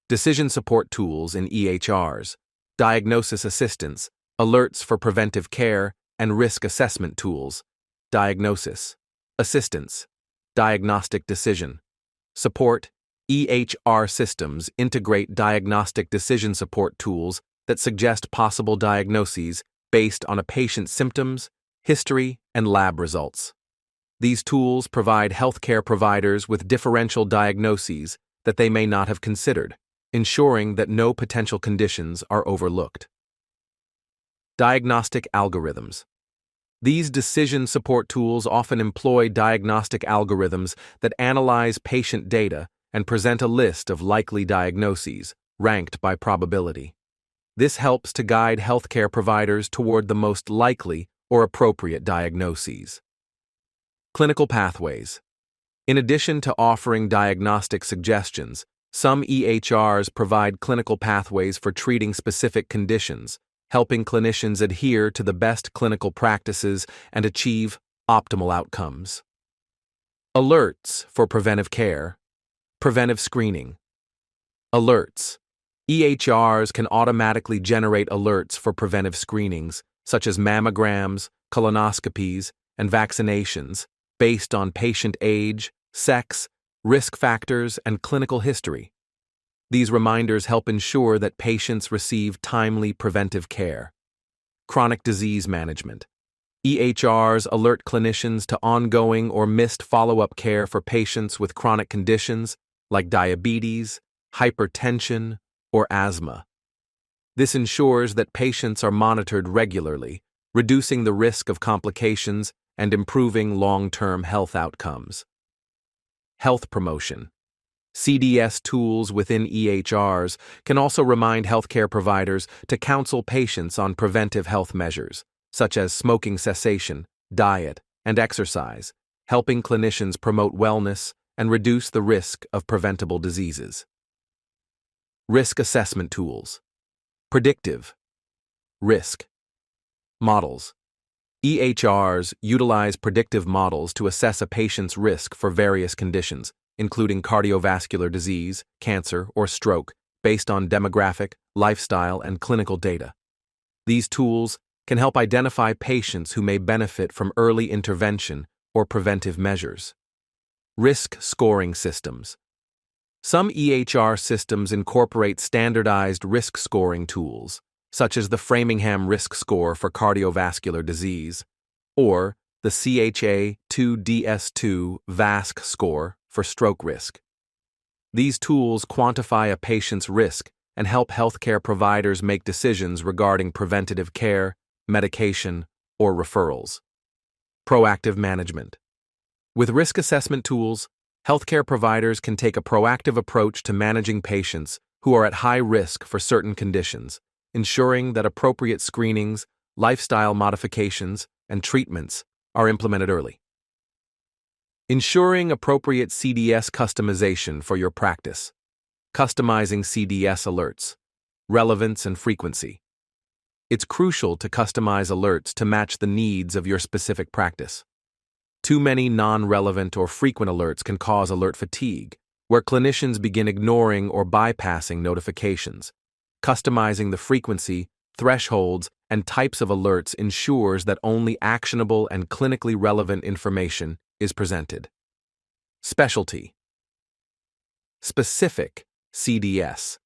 decision support tools in EHRs, diagnosis assistance, alerts for preventive care, and risk assessment tools, diagnosis, assistance, diagnostic decision, support. EHR systems integrate diagnostic decision support tools that suggest possible diagnoses based on a patient's symptoms, history, and lab results. These tools provide healthcare providers with differential diagnoses that they may not have considered, ensuring that no potential conditions are overlooked. Diagnostic algorithms. These decision support tools often employ diagnostic algorithms that analyze patient data and present a list of likely diagnoses, ranked by probability. This helps to guide healthcare providers toward the most likely or appropriate diagnoses. Clinical pathways. In addition to offering diagnostic suggestions, some EHRs provide clinical pathways for treating specific conditions, helping clinicians adhere to the best clinical practices and achieve optimal outcomes. Alerts for preventive care. Preventive screening. Alerts. EHRs can automatically generate alerts for preventive screenings, such as mammograms, colonoscopies, and vaccinations, based on patient age, sex, risk factors, and clinical history. These reminders help ensure that patients receive timely preventive care. Chronic disease management. EHRs alert clinicians to ongoing or missed follow-up care for patients with chronic conditions like diabetes, hypertension, or asthma. This ensures that patients are monitored regularly, reducing the risk of complications and improving long-term health outcomes. Health promotion. CDS tools within EHRs can also remind healthcare providers to counsel patients on preventive health measures, such as smoking cessation, diet, and exercise, helping clinicians promote wellness and reduce the risk of preventable diseases. Risk assessment tools. Predictive. Risk. Models. EHRs utilize predictive models to assess a patient's risk for various conditions, including cardiovascular disease, cancer, or stroke, based on demographic, lifestyle, and clinical data. These tools can help identify patients who may benefit from early intervention or preventive measures. Risk scoring systems. Some EHR systems incorporate standardized risk scoring tools, such as the Framingham Risk Score for cardiovascular disease, or the CHA-2DS2 VASC score for stroke risk. These tools quantify a patient's risk and help healthcare providers make decisions regarding preventative care, medication, or referrals. Proactive management. With risk assessment tools, healthcare providers can take a proactive approach to managing patients who are at high risk for certain conditions, ensuring that appropriate screenings, lifestyle modifications, and treatments are implemented early. Ensuring appropriate CDS customization for your practice. Customizing CDS alerts. Relevance and frequency. It's crucial to customize alerts to match the needs of your specific practice. Too many non-relevant or frequent alerts can cause alert fatigue, where clinicians begin ignoring or bypassing notifications. Customizing the frequency, thresholds, and types of alerts ensures that only actionable and clinically relevant information is presented. Specialty. Specific CDS.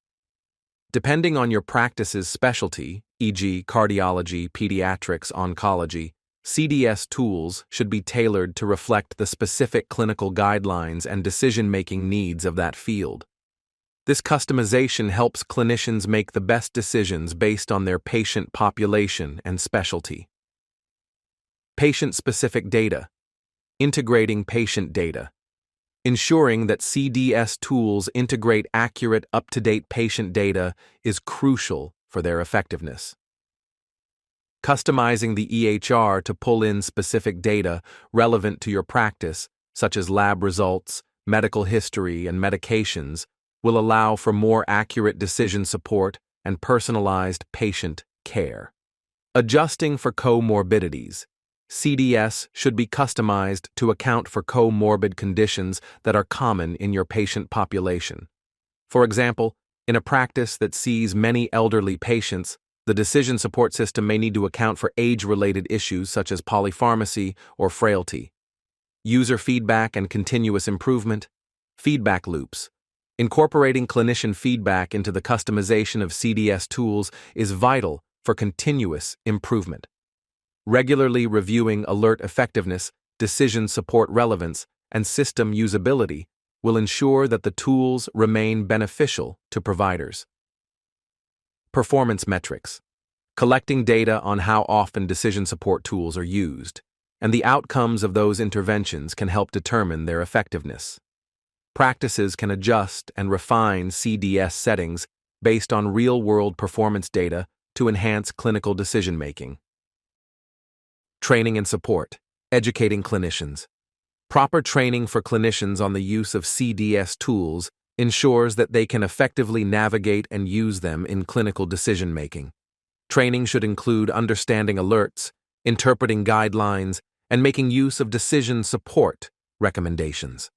Depending on your practice's specialty, e.g., cardiology, pediatrics, oncology, CDS tools should be tailored to reflect the specific clinical guidelines and decision-making needs of that field. This customization helps clinicians make the best decisions based on their patient population and specialty. Patient-specific data. Integrating patient data. Ensuring that CDS tools integrate accurate, up-to-date patient data is crucial for their effectiveness. Customizing the EHR to pull in specific data relevant to your practice, such as lab results, medical history, and medications, will allow for more accurate decision support and personalized patient care. Adjusting for comorbidities. CDS should be customized to account for comorbid conditions that are common in your patient population. For example, In a practice that sees many elderly patients, the decision support system may need to account for age-related issues such as polypharmacy or frailty. User feedback and continuous improvement. Feedback loops. Incorporating clinician feedback into the customization of CDS tools is vital for continuous improvement. Regularly reviewing alert effectiveness, decision support relevance, and system usability will ensure that the tools remain beneficial to providers. Performance metrics. Collecting data on how often decision support tools are used, and the outcomes of those interventions can help determine their effectiveness. Practices can adjust and refine CDS settings based on real-world performance data to enhance clinical decision-making. Training and support. Educating clinicians. Proper training for clinicians on the use of CDS tools ensures that they can effectively navigate and use them in clinical decision-making. Training should include understanding alerts, interpreting guidelines, and making use of decision support recommendations.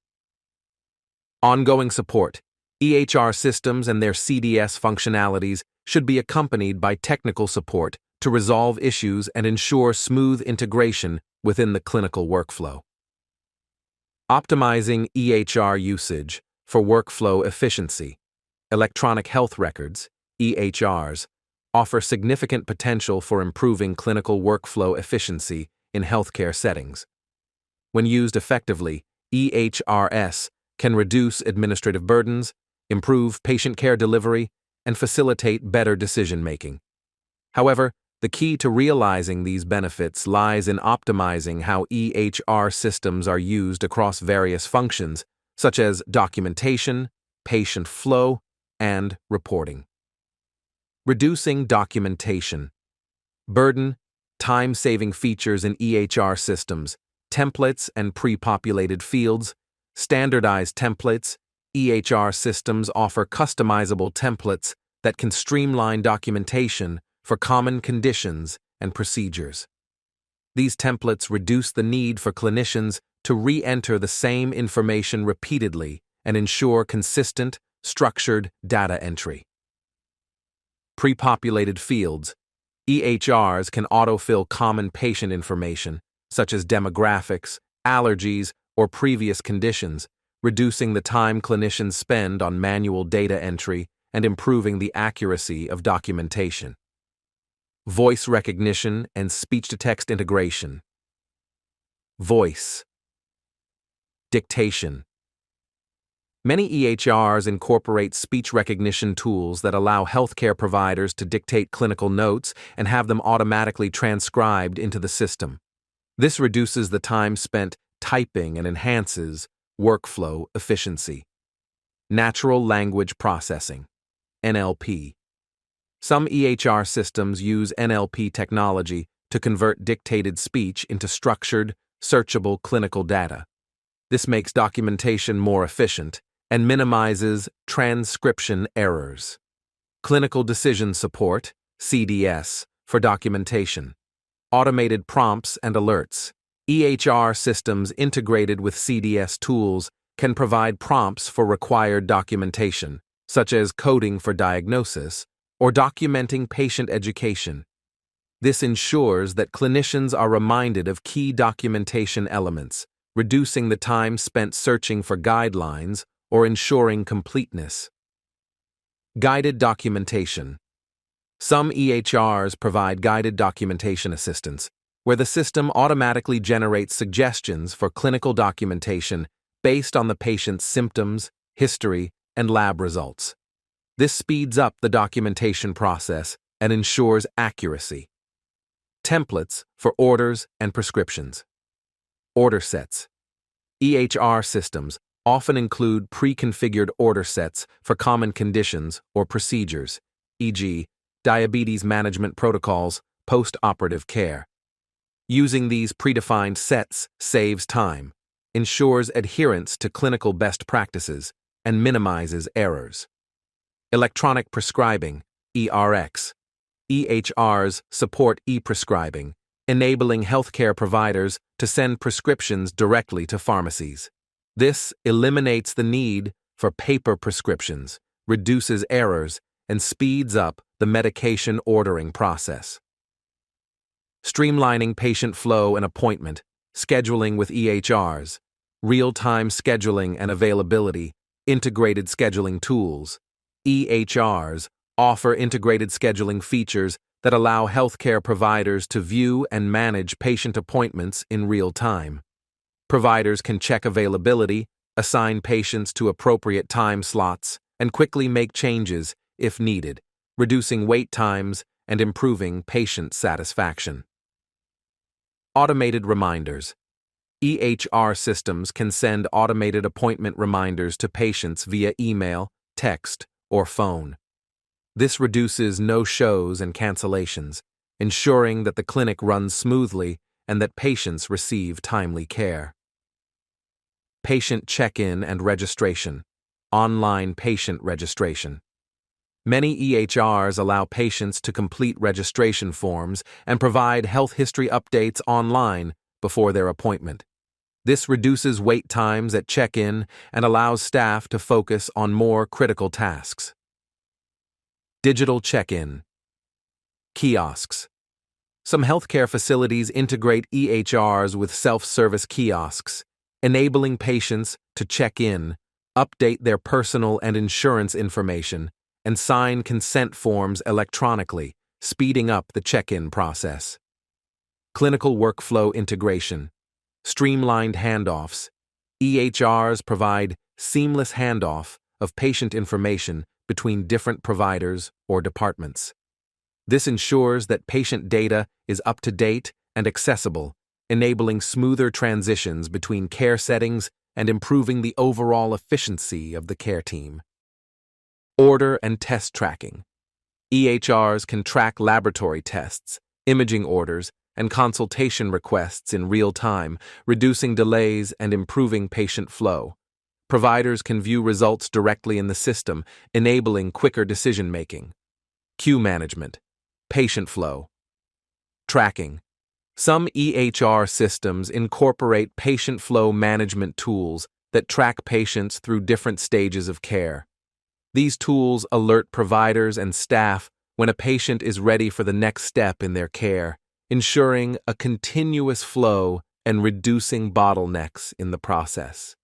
Ongoing support. EHR systems and their CDS functionalities should be accompanied by technical support to resolve issues and ensure smooth integration within the clinical workflow. Optimizing EHR usage for workflow efficiency. Electronic health records, EHRs, offer significant potential for improving clinical workflow efficiency in healthcare settings. When used effectively, EHRs can reduce administrative burdens, improve patient care delivery, and facilitate better decision-making. However, the key to realizing these benefits lies in optimizing how EHR systems are used across various functions, such as documentation, patient flow, and reporting. Reducing documentation. Burden, time-saving features in EHR systems, templates and pre-populated fields. Standardized templates. EHR systems offer customizable templates that can streamline documentation for common conditions and procedures. These templates reduce the need for clinicians to re-enter the same information repeatedly and ensure consistent, structured data entry. Pre-populated fields. EHRs can autofill common patient information, such as demographics, allergies, or previous conditions, reducing the time clinicians spend on manual data entry and improving the accuracy of documentation. Voice recognition and speech-to-text integration. Voice. Dictation. Many EHRs incorporate speech recognition tools that allow healthcare providers to dictate clinical notes and have them automatically transcribed into the system. This reduces the time spent typing and enhances workflow efficiency. Natural language processing, NLP. Some EHR systems use NLP technology to convert dictated speech into structured, searchable clinical data. This makes documentation more efficient and minimizes transcription errors. Clinical decision support, CDS, for documentation. Automated prompts and alerts. EHR systems integrated with CDS tools can provide prompts for required documentation, such as coding for diagnosis or documenting patient education. This ensures that clinicians are reminded of key documentation elements, reducing the time spent searching for guidelines or ensuring completeness. Guided documentation. Some EHRs provide guided documentation assistance, where the system automatically generates suggestions for clinical documentation based on the patient's symptoms, history, and lab results. This speeds up the documentation process and ensures accuracy. Templates for orders and prescriptions. Order sets. EHR systems often include pre-configured order sets for common conditions or procedures, e.g., diabetes management protocols, post-operative care. Using these predefined sets saves time, ensures adherence to clinical best practices, and minimizes errors. Electronic prescribing, ERX. EHRs support e-prescribing, enabling healthcare providers to send prescriptions directly to pharmacies. This eliminates the need for paper prescriptions, reduces errors, and speeds up the medication ordering process. Streamlining patient flow and appointment, scheduling with EHRs, real-time scheduling and availability, integrated scheduling tools. EHRs offer integrated scheduling features that allow healthcare providers to view and manage patient appointments in real time. Providers can check availability, assign patients to appropriate time slots, and quickly make changes if needed, reducing wait times and improving patient satisfaction. Automated reminders. EHR systems can send automated appointment reminders to patients via email, text, or phone. This reduces no-shows and cancellations, ensuring that the clinic runs smoothly and that patients receive timely care. Patient check-in and registration. Online patient registration. Many EHRs allow patients to complete registration forms and provide health history updates online before their appointment. This reduces wait times at check-in and allows staff to focus on more critical tasks. Digital check-in. Kiosks. Some healthcare facilities integrate EHRs with self-service kiosks, enabling patients to check in, update their personal and insurance information, and sign consent forms electronically, speeding up the check-in process. Clinical workflow integration. Streamlined handoffs. EHRs provide seamless handoff of patient information between different providers or departments. This ensures that patient data is up to date and accessible, enabling smoother transitions between care settings and improving the overall efficiency of the care team. Order and test tracking. EHRs can track laboratory tests, imaging orders, and consultation requests in real time, reducing delays and improving patient flow. Providers can view results directly in the system, enabling quicker decision-making. Queue management. Patient flow. Tracking. Some EHR systems incorporate patient flow management tools that track patients through different stages of care. These tools alert providers and staff when a patient is ready for the next step in their care, ensuring a continuous flow and reducing bottlenecks in the process.